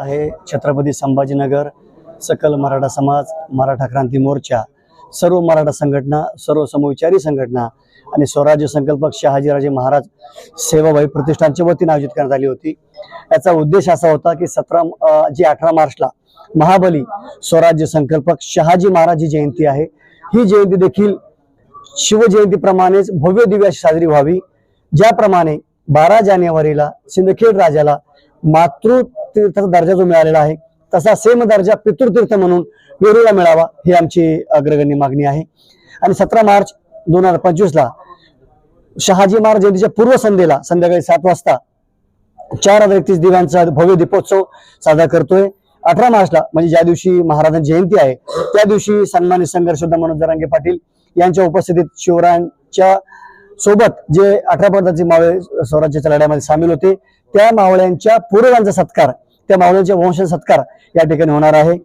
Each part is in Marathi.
आहे छत्रपती संभाजीनगर, सकल मराठा समाज, मराठा क्रांती मोर्चा, सर्व मराठा संघटना, सर्व समविचारी संघटना आणि स्वराज्य संकल्पक शहाजीराजे महाराज सेवाभावी प्रतिष्ठानच्या वतीने आयोजित करण्यात आली होती। याचा उद्देश असा होता की 18 मार्चला महाबली स्वराज्य संकल्पक शहाजी महाराज जयंती आहे। ही जयंती देखील शिवजयंतीप्रमाणेच भव्य दिव्य अशी साजरी व्हावी। ज्याप्रमाणे 12 जानेवारीला सिंदखेड राजाला मातृतीर्थाचा दर्जा जो मिळालेला आहे तसा सेम दर्जा पितृतीर्थ म्हणून वेरूळला मिळावा ही आमची अग्रगण्य मागणी आहे। आणि 17 मार्च 2025 ला शहाजी महाराज जयंतीच्या पूर्वसंध्येला संध्याकाळी 7 वाजता 4031 दिव्यांचा भव्य दीपोत्सव साजरा करतोय। 18 मार्चला म्हणजे ज्या दिवशी महाराजांची जयंती आहे त्या दिवशी सन्मानित संघर्षयोद्धा मनोज जरांगे पाटील यांच्या उपस्थितीत शिवरायांच्या सोबत जे 18 पदाचे मावळे स्वराज्याच्या लढ्यामध्ये सामील होते त्या मावळ्यांच्या पूर्वजांचा सत्कार, त्या मावळ्यांच्या वंश सत्कार या ठिकाणी होणार आहे।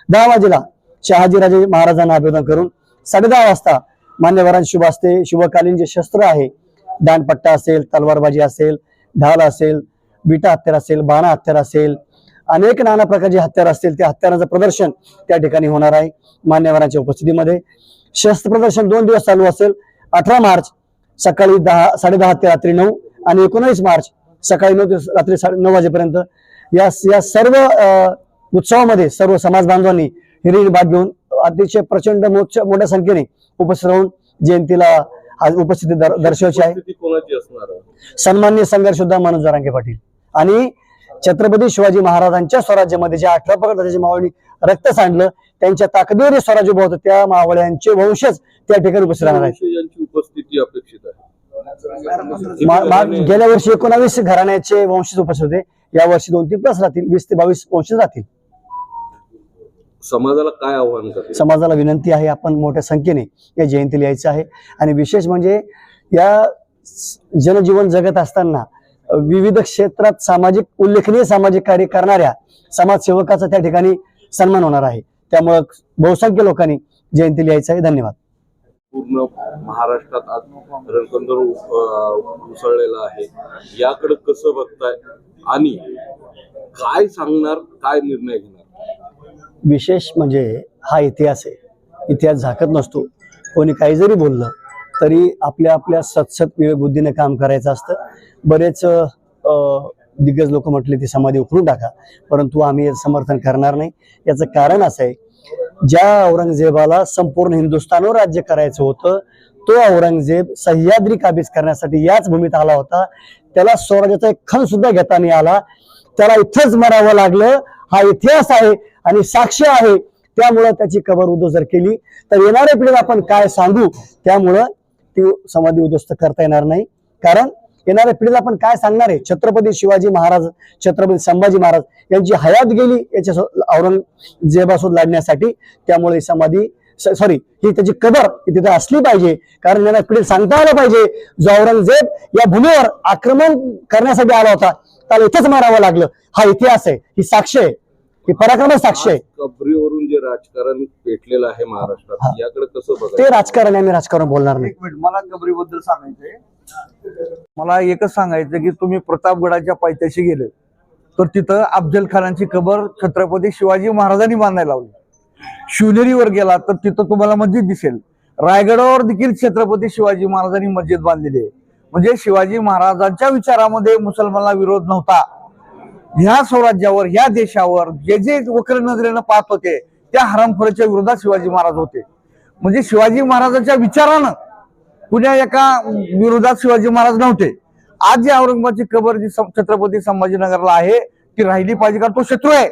10 वाजेला शहाजीराजे महाराजांना अभिवादन करून 10:30 वाजता मान्यवरांच्या शुभ हस्ते शुभकालीन जे शस्त्र आहे, दांडपट्टा असेल, तलवारबाजी असेल, ढाल असेल, विटा हत्यार असेल, बाणा हत्यार असेल, अनेक नाना प्रकारचे हत्यार असतील त्या हत्यारांचं प्रदर्शन त्या ठिकाणी होणार आहे मान्यवरांच्या उपस्थितीमध्ये। शस्त्र प्रदर्शन 2 दिवस चालू असेल। 18 मार्च सकाळी 10:30 ते रात्री 9 आणि 19 मार्च सकाळी 9 ते रात्री 9:30 वाजेपर्यंत या सर्व उत्सवामध्ये सर्व समाज बांधवांनी हिरिरी भाग घेऊन अतिशय प्रचंड मोठ्या संख्येने उपस्थित राहून जयंतीला उपस्थिती दर्शवायची आहे। सन्माननीय संघर्षयोद्धा मनोज जरांगे पाटील आणि छत्रपती शिवाजी महाराजांच्या स्वराज्यामध्ये ज्या 18 पगडाची मावळी रक्त सांडलं त्यांच्या ताकदीवर स्वराज्य उभं होतं त्या मावळ्यांचे वंशज त्या ठिकाणी उपस्थित राहणार आहेत। उपस्थिती अपेक्षित आहे। गेल्या वर्षी 19 घराण्याचे वंशज उपस्थित होते, या वर्षी 2-3 प्लस राहतील, 20 ते 22 वंशज राहतील। समाजाला काय आव्हान करते? समाजाला विनंती आहे आपण मोठ्या संख्येने या जयंतीला यायचं आहे आणि विशेष म्हणजे या जनजीवन जगत असताना विविध क्षेत्रात उल्लेखनीय सामाजिक कार्य करणाऱ्या समाजसेवकाचा त्या ठिकाणी सन्मान होणार आहे। त्यामुळे बहुसंख्य लोकांनी जयंतीला यायचं आहे। धन्यवाद। पूर्ण महाराष्ट्रात आज रणकंदर उसळलेला आहे, याकडे कसं बघताय आणि काय सांगणार, काय निर्णय घेणार? विशेष म्हणजे हा इतिहास आहे, इतिहास झाकत नसतो। कोणी काही जरी बोललं तरी आपल्या सतसत विवेक बुद्धीने काम करायचं असतं। बरेच दिग्गज लोक म्हटले ती समाधी उखडून टाका, परंतु आम्ही समर्थन करणार नाही। याचं कारण असं आहे, ज्या औरंगजेबाला संपूर्ण हिंदुस्थानवर राज्य करायचं होतं तो औरंगजेब सह्याद्री काबीज करण्यासाठी याच भूमीत आला होता। त्याला स्वराज्याचा एक खण सुद्धा घेता नाही आला, त्याला इथंच मरावं लागलं। हा इतिहास आहे आणि साक्ष आहे। त्यामुळं त्याची कबर उद्ध्वस्त केली तर येणाऱ्या पिढीला आपण काय सांगू, त्यामुळं ती समाधी उद्ध्वस्त करता येणार नाही। कारण येणाऱ्या पिढीला आपण काय सांगणार आहे? छत्रपती शिवाजी महाराज, छत्रपती संभाजी महाराज यांची हयात गेली याच्या औरंगजेबासोबत लढण्यासाठी। त्यामुळे समाधी ही त्याची कबर तिथे असली पाहिजे, कारण येणाऱ्या पिढीला सांगता आलं पाहिजे जो औरंगजेब या भूमीवर आक्रमण करण्यासाठी आला होता त्याला इथेच मारावं लागलं। हा इतिहास आहे, ही साक्ष आहे, ही पराक्रमाची साक्ष आहे। कबरीवरून जे राजकारण पेटलेलं आहे महाराष्ट्रात, याकडे कसं बघायचं? ते राजकारण आम्ही राजकारण बोलणार नाही। मला कबरीबद्दल सांगायचंय, मला एकच सांगायचं की तुम्ही प्रतापगडाच्या पायथ्याशी गेले तर तिथं अफजल खानाची कबर छत्रपती शिवाजी महाराजांनी बांधायला लावली। शिवनेरीवर गेला तर तिथं तुम्हाला मस्जिद दिसेल। रायगडावर देखील छत्रपती शिवाजी महाराजांनी मस्जिद बांधलेली आहे। म्हणजे शिवाजी महाराजांच्या विचारामध्ये मुसलमानाला विरोध नव्हता। ह्या स्वराज्यावर, ह्या देशावर जे वक्र नजरेनं पाहत होते त्या हरामखोराच्या विरोधात शिवाजी महाराज होते। म्हणजे शिवाजी महाराजांच्या विचारानं कुण्या एका विरोधात शिवाजी महाराज नव्हते। आज जी औरंगाबादची कबर जी छत्रपती संभाजीनगरला आहे ती राहिली पाहिजे, कारण तो शत्रू आहे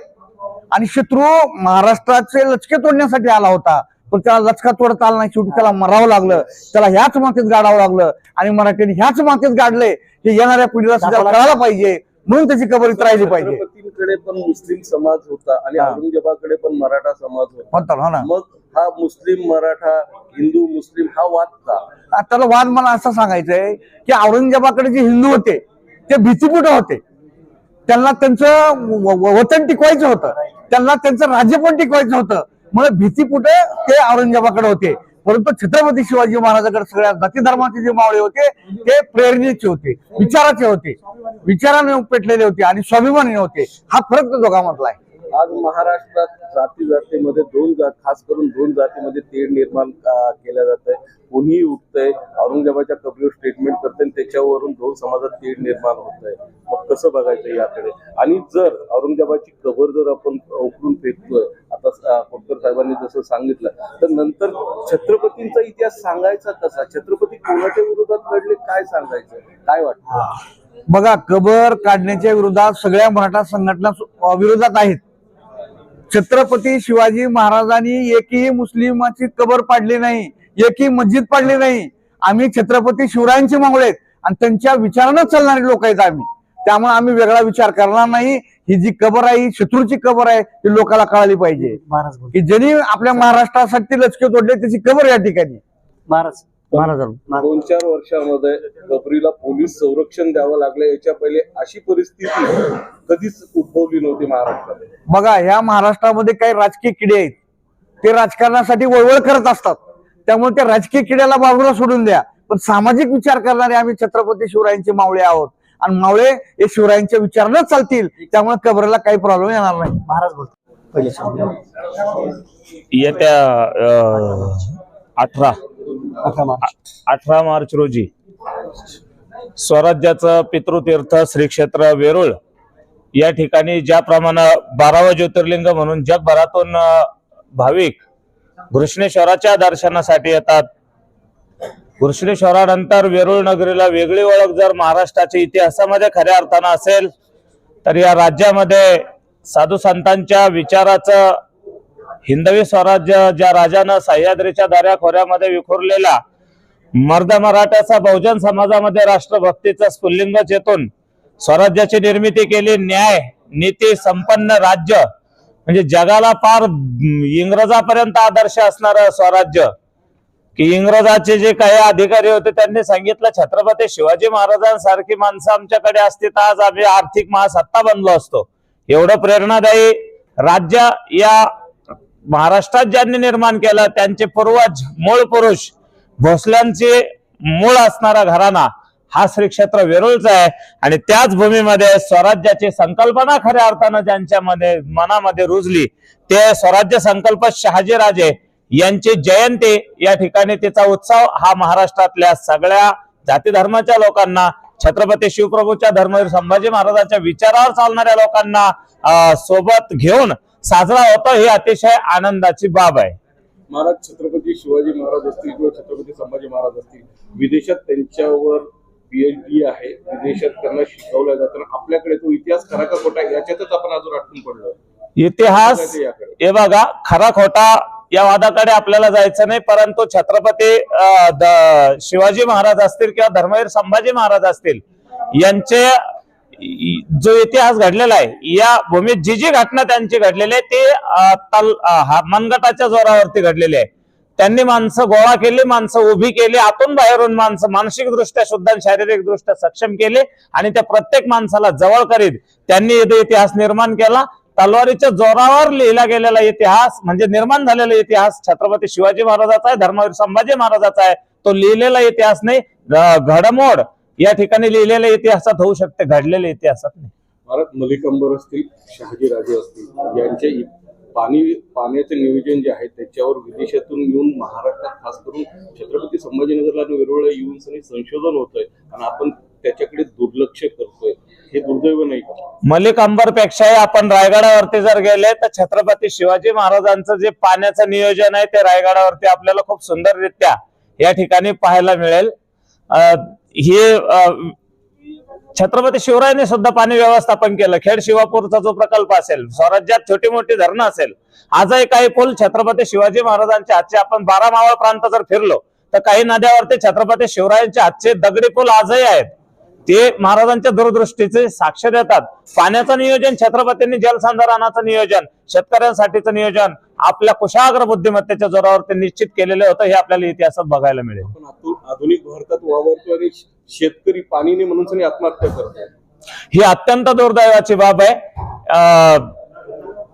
आणि शत्रू महाराष्ट्राचे लचके तोडण्यासाठी आला होता, पण त्याला लचका तोडता आला नाही। शेवटी त्याला मरावं लागलं, त्याला ह्याच मातीत गाडावं लागलं आणि मराठ्यांनी ह्याच मातीत गाडले। हे येणाऱ्या पिढीला सुद्धा कळायला पाहिजे, म्हणून त्याची कबर इथं राहिली पाहिजे। छत्रपतींकडे पण मुस्लिम समाज होता आणि औरंगजेबाकडे पण मराठा समाज होता। मग हा मुस्लिम मराठा, हिंदू मुस्लिम हा वाद का? त्याला वाद मला असं सांगायचंय की औरंगजेबाकडे जे हिंदू होते ते भीतीपुट होते, त्यांना त्यांचं वतन टिकवायचं होतं, त्यांना त्यांचं राज्य पण टिकवायचं होतं, म्हणून भीतीपुटे ते औरंगजेबाकडे होते। परंतु छत्रपती शिवाजी महाराजांकडे सगळ्या जाती धर्माचे जे मावळे होते ते प्रेरणेचे होते, विचाराचे होते, विचाराने पेटलेले होते आणि स्वाभिमानी होते. हा फरक तो दोघांमधला आहे. आज महाराष्ट्रात जातीमध्ये खास करून दोन जातीमध्ये तेढ निर्माण केल्या जात आहे. कोणीही उठतंय, औरंगजेबाच्या कबरीवर स्टेटमेंट करतंय, त्याच्यावरून दोन समाजात तेढ निर्माण होत आहे. मग कसं बघायचं याकडे? आणि जर औरंगजेबाची कबर जर आपण उकरून फेकतोय, आता खोतकर साहेबांनी जसं सांगितलं, तर नंतर छत्रपतींचा इतिहास सांगायचा कसा? छत्रपती कोणाच्या विरोधात लढले, काय सांगायचं, काय वाटतं? बघा, कबर काढण्याच्या विरोधात सगळ्या मराठा संघटना विरोधात आहेत. छत्रपती शिवाजी महाराजांनी एकही मुस्लिमाची कबर पाडली नाही, एकही मस्जिद पाडली नाही. आम्ही छत्रपती शिवरायांचे मावळे आहेत आणि त्यांच्या विचारानं चालणारे लोक आहेत आम्ही. त्यामुळे आम्ही वेगळा विचार करणार नाही. ही जी कबर आहे, ही शत्रूची कबर आहे, ती लोकांना कळाली पाहिजे की ज्यांनी आपल्या महाराष्ट्रासाठी लचके तोडले त्याची कबर या ठिकाणी. महाराज 2-4 वर्षामध्ये कबरीला पोलीस संरक्षण द्यावं लागलं. याच्या पहिले अशी परिस्थिती कधीच उद्भवली नव्हती महाराष्ट्रात. बघा, ह्या महाराष्ट्रामध्ये काही राजकीय किडे आहेत, ते राजकारणासाठी वळवळ करत असतात. त्यामुळे त्या राजकीय किड्याला बाजूला सोडून द्या. पण सामाजिक विचार करणारे आम्ही छत्रपती शिवरायांचे मावळे आहोत आणि मावळे हे शिवरायांच्या विचारानंच चालतील. त्यामुळे कबरीला काही प्रॉब्लेम येणार नाही. महाराज बोलतो पहिले. येत्या 18 मार्च रोजी स्वराज्याचं पितृतीर्थ श्री क्षेत्र वेरूळ या ठिकाणी ज्याप्रमाणे 12वं ज्योतिर्लिंग म्हणून जगभरातून भाविक घृष्णेश्वराच्या दर्शनासाठी येतात, घृष्णेश्वरानंतर वेरूळ नगरीला वेगळी ओळख जर महाराष्ट्राच्या इतिहासामध्ये खऱ्या अर्थानं असेल तर या राज्यामध्ये साधू संतांच्या विचाराचं हिंदवी स्वराज्य ज्या राजानं सह्याद्रीच्या दऱ्याखोऱ्यामध्ये विखुरलेला मर्द मराठ्याचा बहुजन समाजामध्ये राष्ट्रभक्तीचा स्फुल्लिंग चेतून स्वराज्याची निर्मिती केली. न्याय नीती संपन्न राज्य म्हणजे जगाला पार इंग्रजापर्यंत आदर्श असणारं स्वराज्य, की इंग्रजाचे जे काही अधिकारी होते त्यांनी सांगितलं छत्रपती शिवाजी महाराजांसारखी माणसं आमच्याकडे असती तर आज आम्ही आर्थिक महासत्ता बनलो असतो. एवढं प्रेरणादायी राज्य या महाराष्ट्रात ज्यांनी निर्माण केलं त्यांचे पूर्वज मूळ पुरुष भोसल्यांचे मूळ असणारा घराणा हा श्री क्षेत्र वेरूळचा आहे. आणि त्याच भूमीमध्ये स्वराज्याची संकल्पना खऱ्या अर्थानं ज्यांच्या मनामध्ये रुजली ते स्वराज्य संकल्प शहाजीराजे यांची जयंती या ठिकाणी तिचा उत्सव हा महाराष्ट्रातल्या सगळ्या जाती धर्माच्या लोकांना, छत्रपती शिवप्रभूच्या धर्मवीर संभाजी महाराजांच्या विचारावर चालणाऱ्या लोकांना सोबत घेऊन साजरा होतो. ही अतिशय आनंदाची बाब आहे. महाराज छत्रपती शिवाजी महाराज असतील किंवा छत्रपती संभाजी महाराज असतील, विदेशात त्यांच्यावर PhD आहे, विदेशात त्यांना शिकवलं जातं. आपल्याकडे तो इतिहास खरा का खोटा याच्यातच आपण अजून अडकून पडलो. इतिहास हे बघा, खरा खोटा या वादाकडे आपल्याला जायचं नाही, परंतु छत्रपती शिवाजी महाराज असतील किंवा धर्मवीर संभाजी महाराज असतील यांचे जो इतिहास घडलेला आहे या भूमीत जी जी घटना त्यांची घडलेली आहे ते मनगटाच्या जोरावरती घडलेली आहे. त्यांनी माणसं गोळा केली, माणसं उभी केली, आतून बाहेरून माणसं मानसिक दृष्ट्या सुद्धा शारीरिक दृष्ट्या सक्षम केले आणि त्या प्रत्येक माणसाला जवळ करीत त्यांनी इतिहास निर्माण केला. तलवारीच्या जोरावर लिहिला गेलेला इतिहास म्हणजे निर्माण झालेला इतिहास छत्रपती शिवाजी महाराजाचा आहे, धर्मवीर संभाजी महाराजाचा आहे. तो लिहिलेला इतिहास नाही, घडमोड या ठिकाणी लिहिलेल्या इतिहासात होऊ शकते, घडलेल्या इतिहासात नाही. महाराज मलिक अंबर असतील, शहाजीराजे असतील, यांचे पाण्याचे नियोजन जे आहे त्याच्यावर विदेशातून येऊन महाराष्ट्रात खास करून छत्रपती संभाजीनगरला आणि वेरूळला येऊन संशोधन होतंय आणि आपण त्याच्याकडे दुर्लक्ष करतोय. हे दुर्दैव नाही का? मलिक अंबर पेक्षाही आपण रायगडावरती जर गेले तर छत्रपती शिवाजी महाराजांचं जे पाण्याचं नियोजन आहे ते रायगडावरती आपल्याला खूप सुंदररित्या या ठिकाणी पाहायला मिळेल. हे छत्रपती शिवरायांनी सुद्धा पाणी व्यवस्थापन केलं. खेड शिवापूरचा जो प्रकल्प असेल, स्वराज्यात छोटी मोठी धरणं असेल, आजही काही पूल छत्रपती शिवाजी महाराजांच्या हातचे, आपण 12 मावळ प्रांत जर फिरलो तर काही नद्यावरती छत्रपती शिवरायांच्या हातचे दगडी पूल आजही आहेत. ते महाराजांच्या दूरदृष्टीचे साक्ष देतात. पाण्याचं नियोजन छत्रपतींनी, जलसंधारणाचं नियोजन, शेतकऱ्यांसाठीचं नियोजन आपल्या कुशाग्र बुद्धिमत्तेच्या जोरावरती निश्चित केलेलं होतं. हे आपल्याला इतिहासात बघायला मिळेल. आपण आधुनिक भारतात वावरतो आणि शेतकरी पाणी नाही म्हणून आत्महत्या करतात. ही अत्यंत दुर्दैवाची बाब आहे.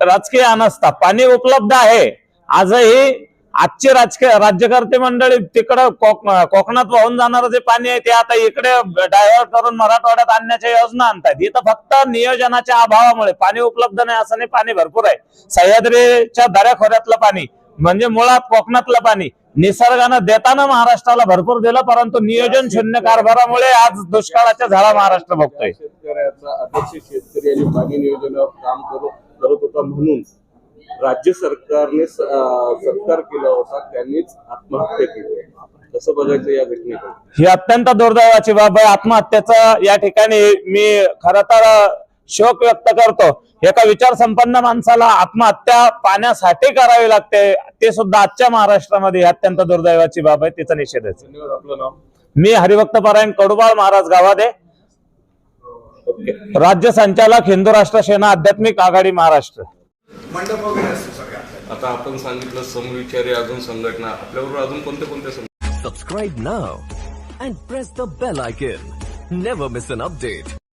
राजकीय अनास्था, पाणी उपलब्ध आहे आजही आजचे राज्यकर्ते मंडळी तिकडं कोकणात वाहून जाणारं जे पाणी आहे ते आता इकडे डायव्हर्ट करून मराठवाड्यात आणण्याच्या योजना आणतात. इथं फक्त नियोजनाच्या अभावामुळे, पाणी उपलब्ध नाही असं नाही, पाणी भरपूर आहे. सह्याद्रीच्या दऱ्याखोऱ्यातलं पाणी म्हणजे मुळात कोकणातलं पाणी निसर्गानं देताना महाराष्ट्राला भरपूर दिलं, परंतु नियोजन शून्य कारभारामुळे आज दुष्काळाच्या झाडा महाराष्ट्र बघतोय. शेतकऱ्याचा अध्यक्ष शेतकरी आणि पाणी नियोजनावर काम करत होता म्हणून राज्य सरकारने सत्कार केला होता, त्यांनीच आत्महत्या केली. कसं बघायचं या घटनेकडे? ही अत्यंत दुर्दैवाची बाब आहे. आत्महत्येचं या ठिकाणी मी खरं तर शोक व्यक्त करतो. एका विचार संपन्न माणसाला आत्महत्या पाण्यासाठी करावी लागते, ते सुद्धा आजच्या महाराष्ट्रामध्ये ही अत्यंत दुर्दैवाची बाब आहे. तिचा निषेध आहे. धन्यवाद. आपलं नाव? मी हरिभक्त पारायण कडुबाळ महाराज गावादे, राज्य संचालक हिंदू राष्ट्र सेना आध्यात्मिक आघाडी महाराष्ट्र. मंडप वगैरे असतो सगळ्या. आता आपण सांगितलं समविचारी अजून संघटना, आपल्याबरोबर अजून कोणत्या Subscribe now and press the bell icon. Never miss an update.